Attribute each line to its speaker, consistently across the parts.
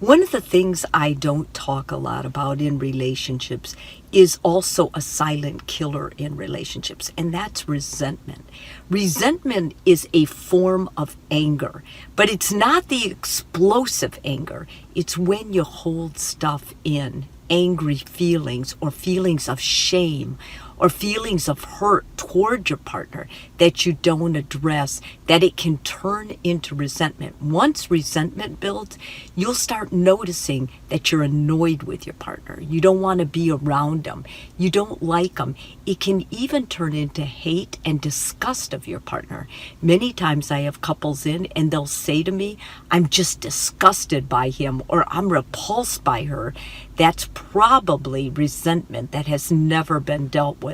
Speaker 1: One of the things I don't talk a lot about in relationships is also a silent killer in relationships, and that's resentment. Resentment is a form of anger, but it's not the explosive anger. It's when you hold stuff in, angry feelings or feelings of shame or feelings of hurt toward your partner that you don't address, that it can turn into resentment. Once resentment builds, you'll start noticing that you're annoyed with your partner. You don't want to be around them. You don't like them. It can even turn into hate and disgust of your partner. Many times I have couples in and they'll say to me, I'm just disgusted by him or I'm repulsed by her. That's probably resentment that has never been dealt with.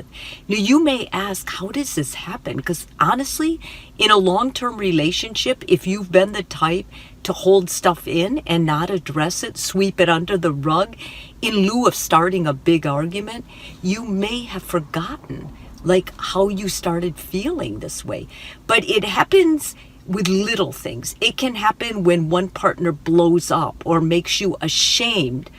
Speaker 1: Now, you may ask, how does this happen? Because honestly, in a long-term relationship, if you've been the type to hold stuff in and not address it, sweep it under the rug, in lieu of starting a big argument, you may have forgotten like how you started feeling this way. But it happens with little things. It can happen when one partner blows up or makes you ashamed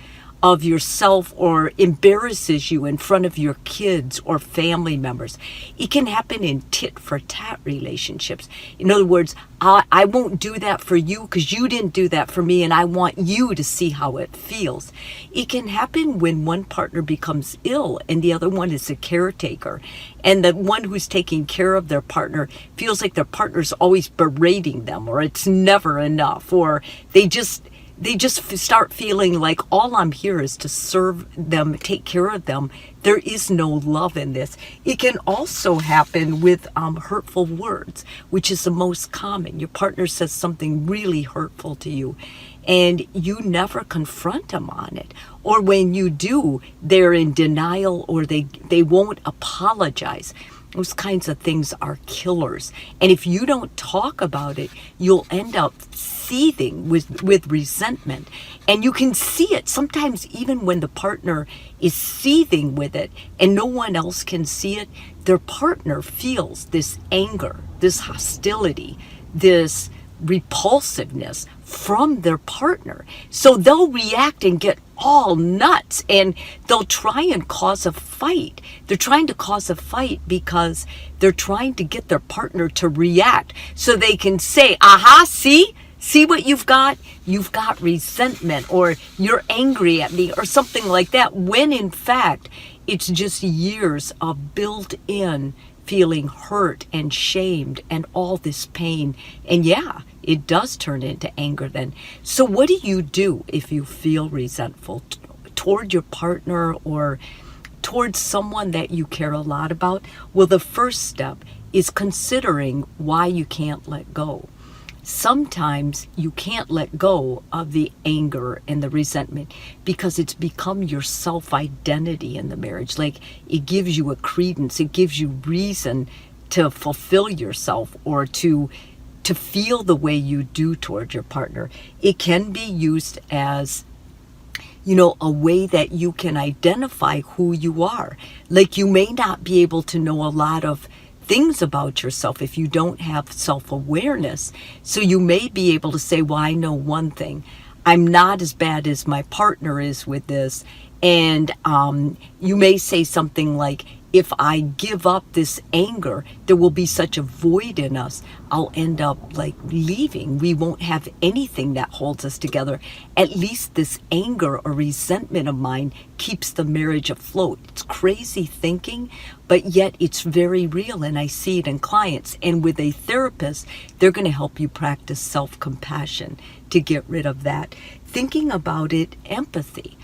Speaker 1: of yourself or embarrasses you in front of your kids or family members. It can happen in tit-for-tat relationships. In other words, I won't do that for you because you didn't do that for me and I want you to see how it feels. It can happen when one partner becomes ill and the other one is a caretaker, and the one who's taking care of their partner feels like their partner's always berating them, or it's never enough, or they just start feeling like all I'm here is to serve them, take care of them. There is no love in this. It can also happen with hurtful words, which is the most common. Your partner says something really hurtful to you and you never confront them on it. Or when you do, they're in denial or they won't apologize. Those kinds of things are killers. And if you don't talk about it, you'll end up seething with resentment. And you can see it sometimes even when the partner is seething with it and no one else can see it, their partner feels this anger, this hostility, this repulsiveness from their partner. So they'll react and get all nuts and they'll try and cause a fight. They're trying to cause a fight because they're trying to get their partner to react so they can say, aha, see what you've got? You've got resentment, or you're angry at me, or something like that, when in fact it's just years of built-in feeling hurt and shamed and all this pain. And yeah, it does turn into anger then. So what do you do if you feel resentful toward your partner or towards someone that you care a lot about? Well, the first step is considering why you can't let go. Sometimes you can't let go of the anger and the resentment because it's become your self-identity in the marriage. Like, it gives you a credence, it gives you reason to fulfill yourself or to feel the way you do toward your partner. It can be used as, a way that you can identify who you are. Like, you may not be able to know a lot of things about yourself if you don't have self-awareness. So you may be able to say, well, I know one thing. I'm not as bad as my partner is with this. And you may say something like, if I give up this anger, there will be such a void in us. I'll end up like leaving. We won't have anything that holds us together. At least this anger or resentment of mine keeps the marriage afloat. It's crazy thinking, but yet it's very real, and I see it in clients. And with a therapist, they're going to help you practice self-compassion to get rid of that. Thinking about it, empathy.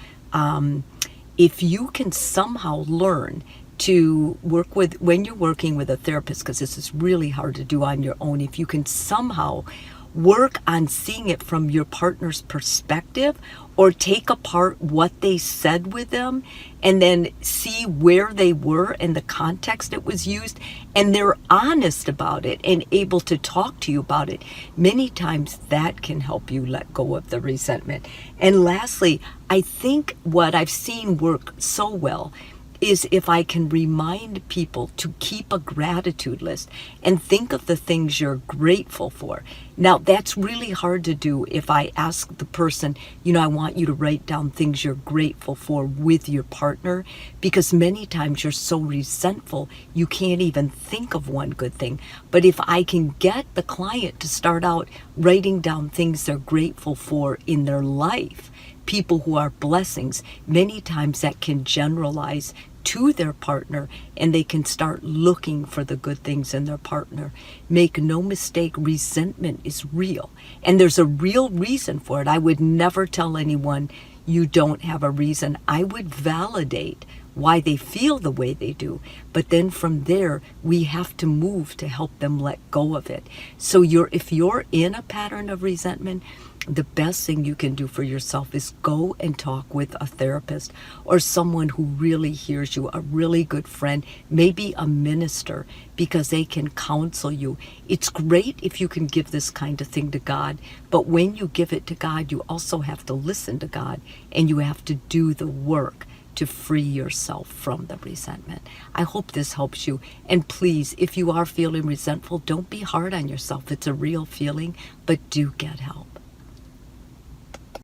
Speaker 1: If you can somehow learn to work with, when you're working with a therapist, because this is really hard to do on your own, if you can somehow work on seeing it from your partner's perspective, or take apart what they said with them and then see where they were and the context it was used, and they're honest about it and able to talk to you about it, many times that can help you let go of the resentment. And lastly, I think what I've seen work so well is if I can remind people to keep a gratitude list and think of the things you're grateful for. Now, that's really hard to do if I ask the person, I want you to write down things you're grateful for with your partner, because many times you're so resentful, you can't even think of one good thing. But if I can get the client to start out writing down things they're grateful for in their life, people who are blessings, many times that can generalize to their partner, and they can start looking for the good things in their partner. Make no mistake, resentment is real, and there's a real reason for it. I would never tell anyone you don't have a reason. I would validate why they feel the way they do, but then from there we have to move to help them let go of it. So if you're in a pattern of resentment, the best thing you can do for yourself is go and talk with a therapist or someone who really hears you, a really good friend, maybe a minister, because they can counsel you. It's great if you can give this kind of thing to God, but when you give it to God, you also have to listen to God, and you have to do the work to free yourself from the resentment. I hope this helps you. And please, if you are feeling resentful, don't be hard on yourself. It's a real feeling, but do get help.